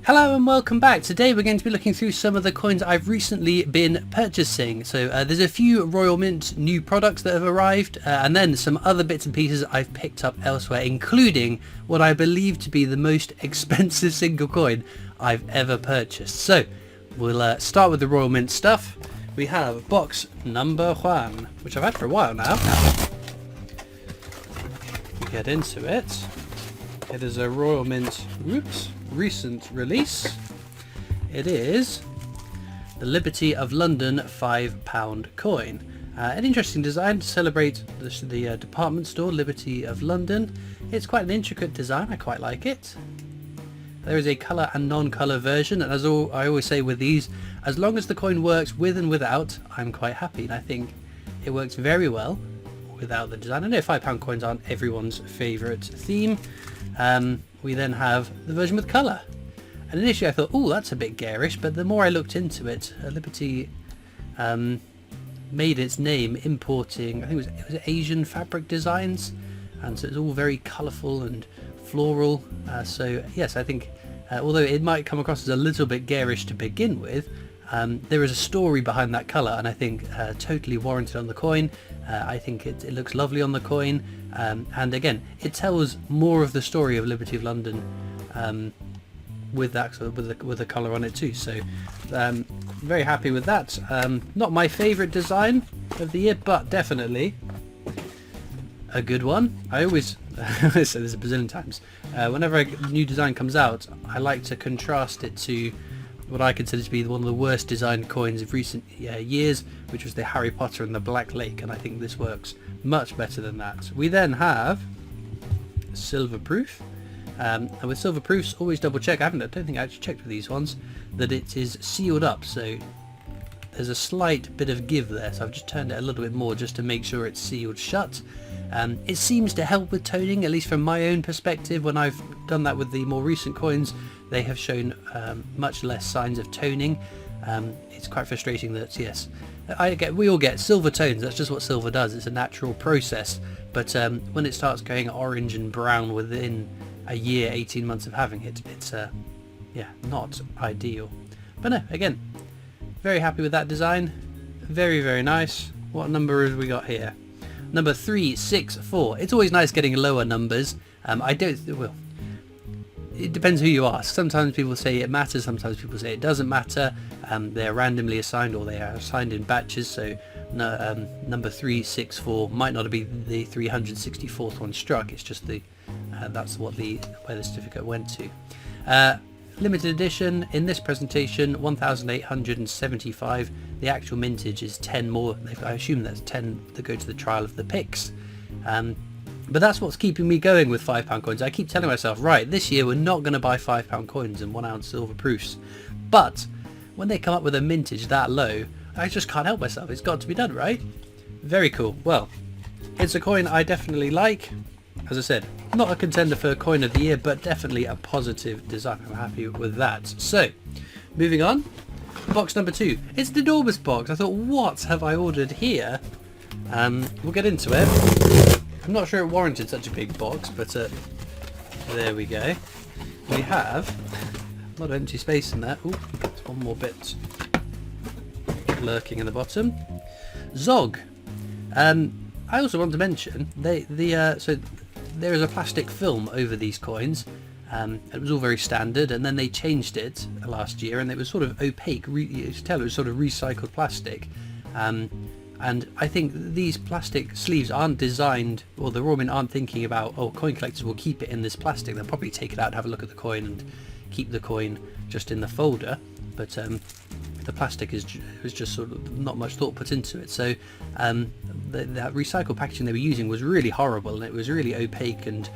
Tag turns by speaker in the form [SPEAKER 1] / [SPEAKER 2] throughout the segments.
[SPEAKER 1] Hello and welcome back. Today we're going to be looking through some of the coins I've recently been purchasing. So there's a few Royal Mint new products that have arrived and then some other bits and pieces I've picked up elsewhere, including what I believe to be the most expensive single coin I've ever purchased. So we'll start with the Royal Mint stuff. We have box number 1, which I've had for a while now. Get into it. It is a Royal Mint, recent release. It is the Liberty of London £5 coin. An interesting design to celebrate the department store Liberty of London. It's quite an intricate design, I quite like it. There is a colour and non-colour version, and as I always say with these, as long as the coin works with and without, I'm quite happy, and I think it works very well without the design. I know £5 coins aren't everyone's favourite theme. We then have the version with colour, and initially I thought, oh, that's a bit garish, but the more I looked into it, Liberty made its name importing, I think it was Asian fabric designs, and so it's all very colourful and floral. So yes, I think although it might come across as a little bit garish to begin with, there is a story behind that colour, and I think totally warranted on the coin. I think it looks lovely on the coin, and again, it tells more of the story of Liberty of London with that with the colour on it too. So very happy with that. Not my favourite design of the year, but definitely a good one. I always say this a bazillion times. Whenever a new design comes out, I like to contrast it to what I consider to be one of the worst designed coins of recent years, which was the Harry Potter and the Black Lake, and I think this works much better than that. We then have silver proof, and with silver proofs, always double check. I don't think I actually checked with these ones that it is sealed up, so there's a slight bit of give there, so I've just turned it a little bit more just to make sure it's sealed shut. It seems to help with toning, at least from my own perspective. When I've done that with the more recent coins, they have shown much less signs of toning. It's quite frustrating that, yes, we all get silver tones. That's just what silver does. It's a natural process. But when it starts going orange and brown within a year, 18 months of having it, it's not ideal. But no, again, very happy with that design. Very, very nice. What number have we got here? Number 364. It's always nice getting lower numbers. It depends who you ask. Sometimes people say it matters, sometimes people say it doesn't matter. They're randomly assigned, or they are assigned in batches, so number 364 might not be the 364th one struck. It's just that's where the certificate went to. Limited edition in this presentation, 1,875. The actual mintage is 10 more. I assume that's 10 that go to the trial of the picks. But that's what's keeping me going with £5 coins. I keep telling myself, right, this year we're not going to buy £5 coins and 1 ounce silver proofs. But when they come up with a mintage that low, I just can't help myself. It's got to be done, right? Very cool. Well, it's a coin I definitely like. As I said, not a contender for coin of the year, but definitely a positive design. I'm happy with that. So, moving on. Box number 2. It's the enormous box. I thought, what have I ordered here? We'll get into it. I'm not sure it warranted such a big box, but there we go. We have a lot of empty space in there. Ooh, there's one more bit lurking in the bottom. Zog. I also want to mention so there is a plastic film over these coins. It was all very standard, and then they changed it last year, and it was sort of opaque. You could tell it was sort of recycled plastic. And I think these plastic sleeves aren't designed, or the Royal Mint aren't thinking about, oh, coin collectors will keep it in this plastic. They'll probably take it out and have a look at the coin and keep the coin just in the folder. But the plastic was just sort of not much thought put into it. So that recycled packaging they were using was really horrible, and it was really opaque, and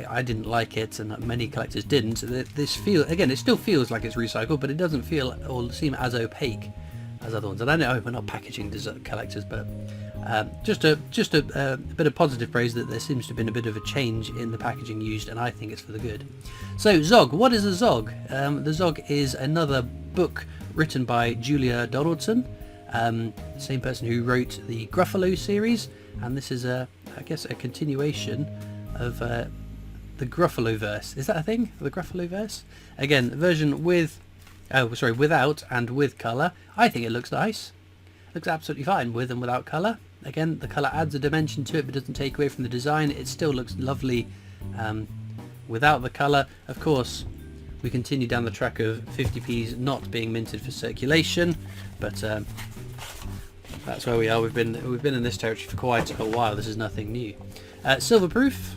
[SPEAKER 1] I didn't like it, and many collectors didn't. Again, it still feels like it's recycled, but it doesn't feel or seem as opaque as other ones. And I know we're not packaging collectors, but just a bit of positive praise that there seems to have been a bit of a change in the packaging used, and I think it's for the good. So Zog, what is a Zog? The Zog is another book written by Julia Donaldson, same person who wrote the Gruffalo series, and this is I guess a continuation of the Gruffalo-verse. Is that a thing? The Gruffalo-verse? Again, version with, oh sorry, without and with colour. I think it looks nice. Looks absolutely fine with and without colour. Again, the colour adds a dimension to it but doesn't take away from the design. It still looks lovely without the colour. Of course, we continue down the track of 50p's not being minted for circulation, but that's where we are. We've been in this territory for quite a while. This is nothing new. Silver proof.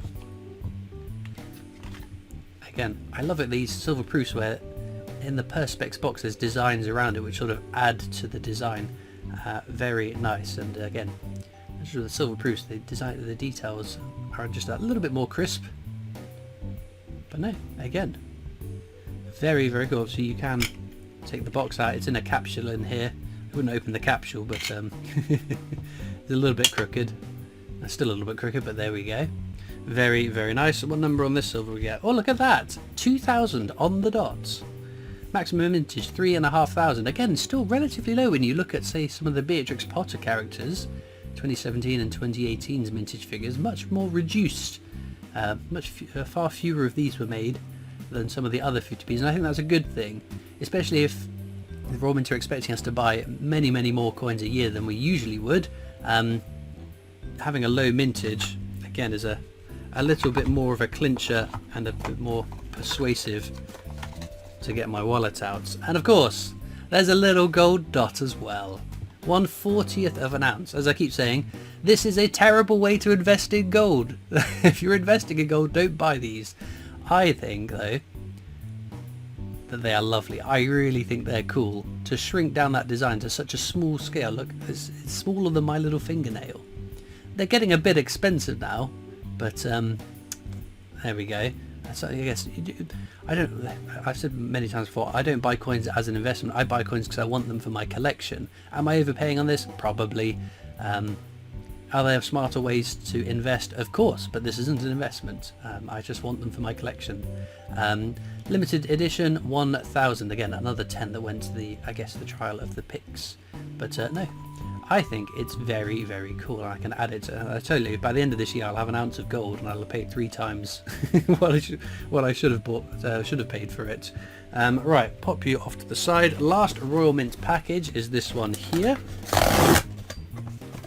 [SPEAKER 1] Again, I love it, these silver proofs where in the Perspex box there's designs around it which sort of add to the design. Very nice. And again, with the silver proofs, the details are just a little bit more crisp. But no, again, very, very cool. So you can take the box out. It's in a capsule in here. I wouldn't open the capsule, but it's a little bit crooked. Still a little bit crooked, but there we go. Very, very nice. What number on this silver we get? Oh, look at that! 2,000 on the dot. Maximum mintage 3,500. Again, still relatively low when you look at, say, some of the Beatrix Potter characters. 2017 and 2018's mintage figures, much more reduced. Far fewer of these were made than some of the other 50p's, and I think that's a good thing, especially if the Royal Mint are expecting us to buy many, many more coins a year than we usually would. Having a low mintage, again, is a little bit more of a clincher and a bit more persuasive to get my wallet out. And of course, there's a little gold dot as well. 1/40th of an ounce. As I keep saying, this is a terrible way to invest in gold. If you're investing in gold, don't buy these. I think, though, that they are lovely. I really think they're cool. To shrink down that design to such a small scale, look, it's smaller than my little fingernail. They're getting a bit expensive now, but there we go. So I guess I've said many times before, I don't buy coins as an investment. I buy coins because I want them for my collection. Am I overpaying on this? Probably. Are there smarter ways to invest? Of course, but this isn't an investment. I just want them for my collection. Limited edition 1,000. Again, another 10 that went to the, I guess, the trial of the picks. But no, I think it's very, very cool. I can add it. I tell you, by the end of this year, I'll have an ounce of gold, and I'll have paid 3 times what I should have bought. Should have paid for it. Right, pop you off to the side. Last Royal Mint package is this one here.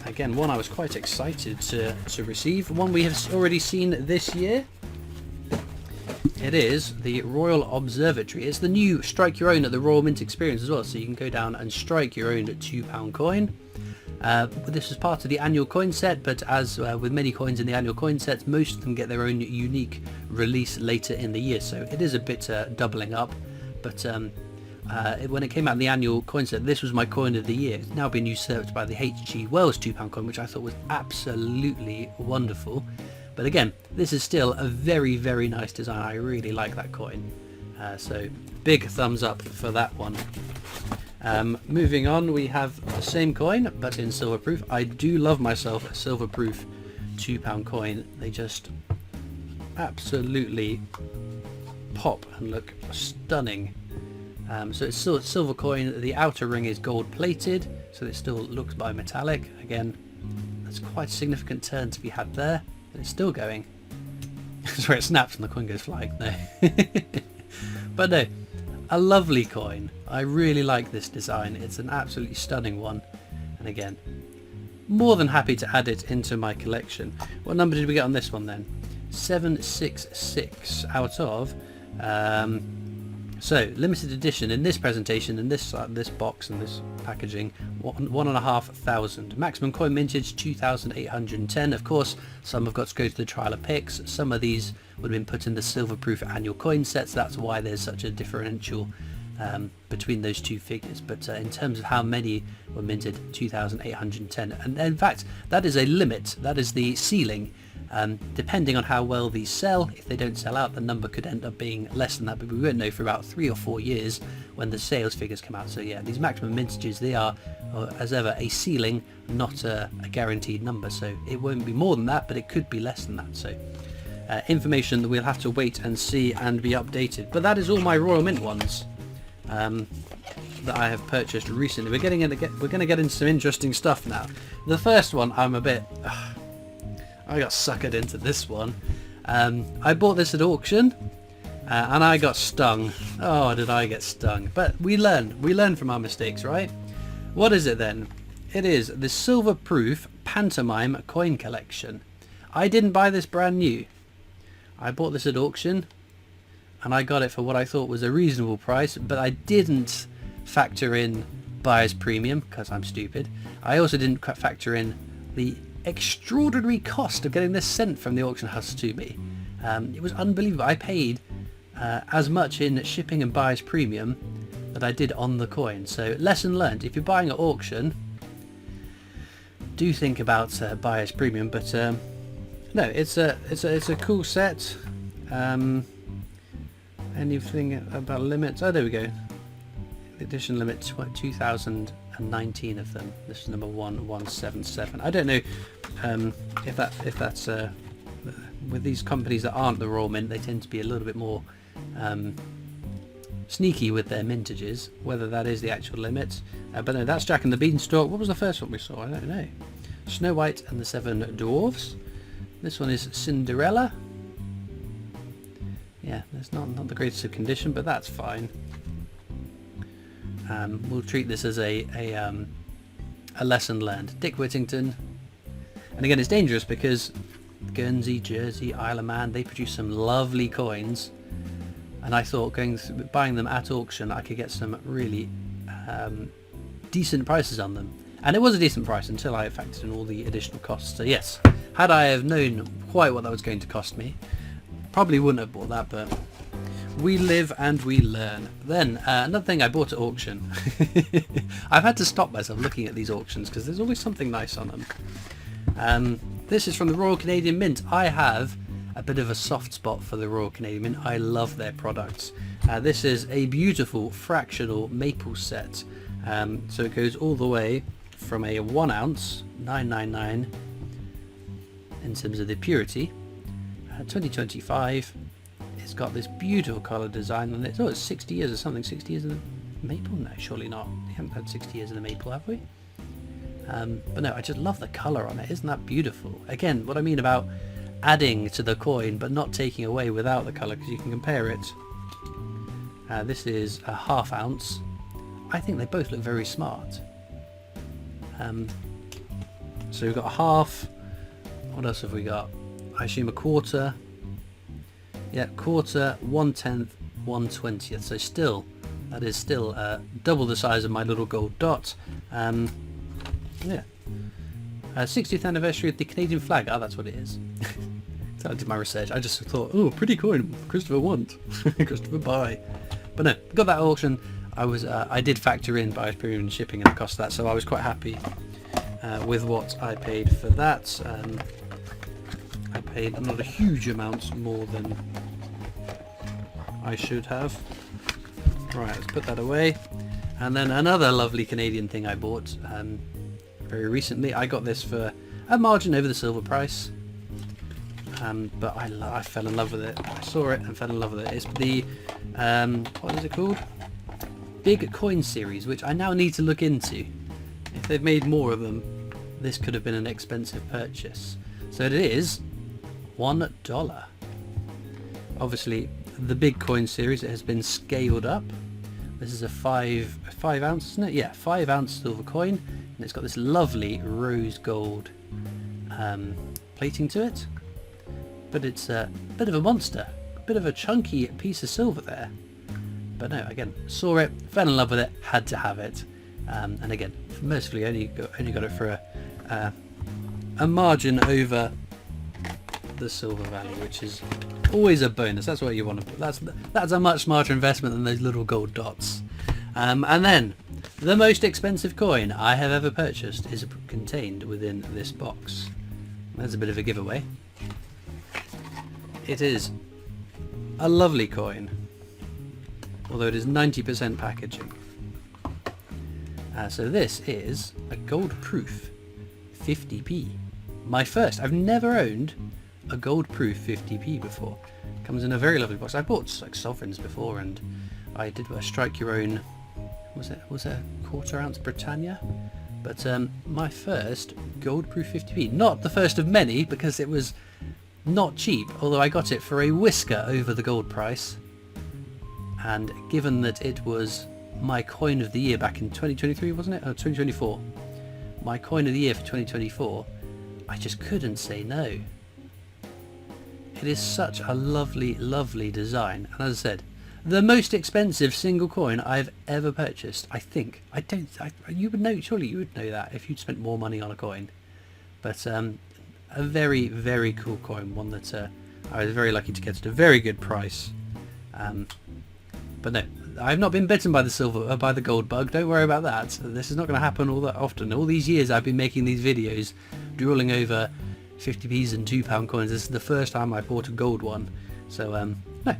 [SPEAKER 1] Again, one I was quite excited to receive. One we have already seen this year. It is the Royal Observatory. It's the new strike your own at the Royal Mint experience as well, so you can go down and strike your own £2 coin. This is part of the annual coin set, but as with many coins in the annual coin sets, most of them get their own unique release later in the year, so it is a bit doubling up. But when it came out in the annual coin set, this was my coin of the year. It's now been usurped by the H.G. Wells £2 coin, which I thought was absolutely wonderful. But again, this is still a very, very nice design. I really like that coin. So big thumbs up for that one. Moving on, we have the same coin, but in silver proof. I do love myself a silver proof £2 coin. They just absolutely pop and look stunning. So it's still a silver coin. The outer ring is gold plated, so it still looks bimetallic. Again, that's quite a significant turn to be had there. And it's still going. That's where it snaps and the coin goes flying. No. But no, a lovely coin. I really like this design. It's an absolutely stunning one. And again, more than happy to add it into my collection. What number did we get on this one then? 766 out of... So, limited edition in this presentation, in this box and this packaging, 1,500. Maximum coin mintage 2,810. Of course, some have got to go to the trial of picks. Some of these would have been put in the silver proof annual coin sets. That's why there's such a differential between those two figures. But in terms of how many were minted, 2,810. And in fact, that is a limit. That is the ceiling. Depending on how well these sell, if they don't sell out, the number could end up being less than that, but we won't know for about 3 or 4 years when the sales figures come out. So yeah, these maximum mintages, they are, as ever, a ceiling, not a guaranteed number. So it won't be more than that, but it could be less than that. So information that we'll have to wait and see and be updated. But that is all my Royal Mint ones that I have purchased recently. We're going to get into some interesting stuff now. The first one, I'm a bit... I got suckered into this one. I bought this at auction and I got stung. Oh, did I get stung. But we learn from our mistakes, right? What is it then? It is the silver proof Pantomime coin collection. I didn't buy this brand new. I bought this at auction and I got it for what I thought was a reasonable price, but I didn't factor in buyer's premium because I'm stupid. I also didn't factor in the extraordinary cost of getting this sent from the auction house to me. It was unbelievable. I paid as much in shipping and buyer's premium that I did on the coin. So lesson learned: if you're buying at auction, do think about buyer's premium. But no, it's a cool set. Anything about limits? Oh, there we go. Edition limit 2019 of them. This is number 1177. I don't know if that's with these companies that aren't the Royal Mint, they tend to be a little bit more sneaky with their mintages, whether that is the actual limit. But no, that's Jack and the Beanstalk. What was the first one we saw? I don't know. Snow White and the Seven Dwarfs. This one is Cinderella. Yeah, it's not the greatest of condition, but that's fine. We'll treat this as a lesson learned. Dick Whittington. And again, it's dangerous because Guernsey, Jersey, Isle of Man, they produce some lovely coins. And I thought buying them at auction, I could get some really decent prices on them. And it was a decent price until I factored in all the additional costs. So yes, had I have known quite what that was going to cost me, probably wouldn't have bought that, but we live and we learn. Then another thing I bought at auction. I've had to stop myself looking at these auctions because there's always something nice on them. This is from the Royal Canadian Mint. I have a bit of a soft spot for the Royal Canadian Mint. I love their products. This is a beautiful fractional maple set. So it goes all the way from a 1 ounce 999 in terms of the purity. 2025. It's got this beautiful colour design on it. Oh, it's 60 years or something. 60 years of the maple? No, surely not. We haven't had 60 years of the maple, have we? But no, I just love the colour on it. Isn't that beautiful? Again, what I mean about adding to the coin but not taking away without the colour, because you can compare it. This is a ½ ounce. I think they both look very smart. So we've got a half. What else have we got? I assume a quarter. Yeah, quarter, 1/10, 1/20. So still, that is still double the size of my little gold dot. Yeah. 60th anniversary of the Canadian flag. Oh, that's what it is. So I did my research. I just thought, oh, pretty coin. Christopher want. Christopher buy. But no, got that auction. I did factor in buyer's premium and shipping and the cost of that, so I was quite happy with what I paid for that. I paid not a huge amount more than I should have. Right, let's put that away. And then another lovely Canadian thing I bought very recently. I got this for a margin over the silver price, but I fell in love with it. I saw it and fell in love with it. It's the what is it called? Big Coin series, which I now need to look into. If they've made more of them, this could have been an expensive purchase. So it is $1. Obviously, the Big Coin series, it has been scaled up. This is a 5 ounce, isn't it? Yeah, 5 ounce silver coin, and it's got this lovely rose gold plating to it. But it's a bit of a monster, a bit of a chunky piece of silver there. But no, again, saw it, fell in love with it, had to have it, and again, mercifully only got it for a margin over the silver value, which is always a bonus. That's what you want to put. That's a much smarter investment than those little gold dots. And then the most expensive coin I have ever purchased is contained within this box. There's a bit of a giveaway. It is a lovely coin, although it is 90% packaging. So this is a gold proof 50p. My first. I've never owned a gold proof 50p before. Comes in a very lovely box. I bought like sovereigns before, and I did a strike your own. Was it a quarter ounce Britannia? But my first gold proof 50p. Not the first of many, because it was not cheap, although I got it for a whisker over the gold price. And given that it was my coin of the year back in 2023, wasn't it? Oh, 2024. My coin of the year for 2024, I just couldn't say no. It is such a lovely, lovely design. And as I said, the most expensive single coin I've ever purchased, I think. You would know, surely you would know that if you'd spent more money on a coin. But a very, very cool coin, one that I was very lucky to get at a very good price. But no, I've not been bitten by the gold bug. Don't worry about that. This is not going to happen all that often. All these years I've been making these videos, drooling over 50p's and £2 coins. This is the first time I bought a gold one. So no,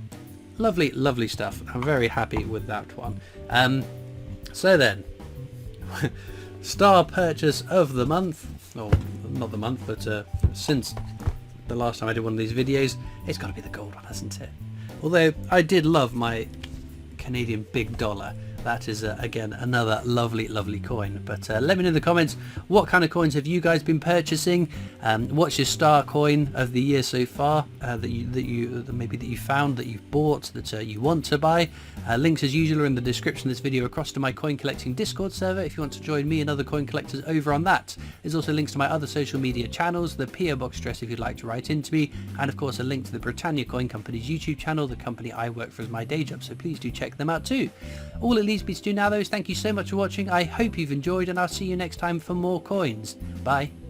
[SPEAKER 1] lovely, lovely stuff. I'm very happy with that one. So then, star purchase of the month, or not the month, but since the last time I did one of these videos, it's got to be the gold one, hasn't it? Although I did love my Canadian big dollar. That is again another lovely, lovely coin. But let me know in the comments, what kind of coins have you guys been purchasing? What's your star coin of the year so far that you found, that you've bought, that you want to buy? Links as usual are in the description of this video across to my coin collecting Discord server if you want to join me and other coin collectors over on that. There's also links to my other social media channels, the PO Box address if you'd like to write into me, and of course a link to the Britannia Coin Company's YouTube channel, the company I work for as my day job, so please do check them out too. All it leaves me to do now though is thank you so much for watching. I hope you've enjoyed, and I'll see you next time for more coins. Bye.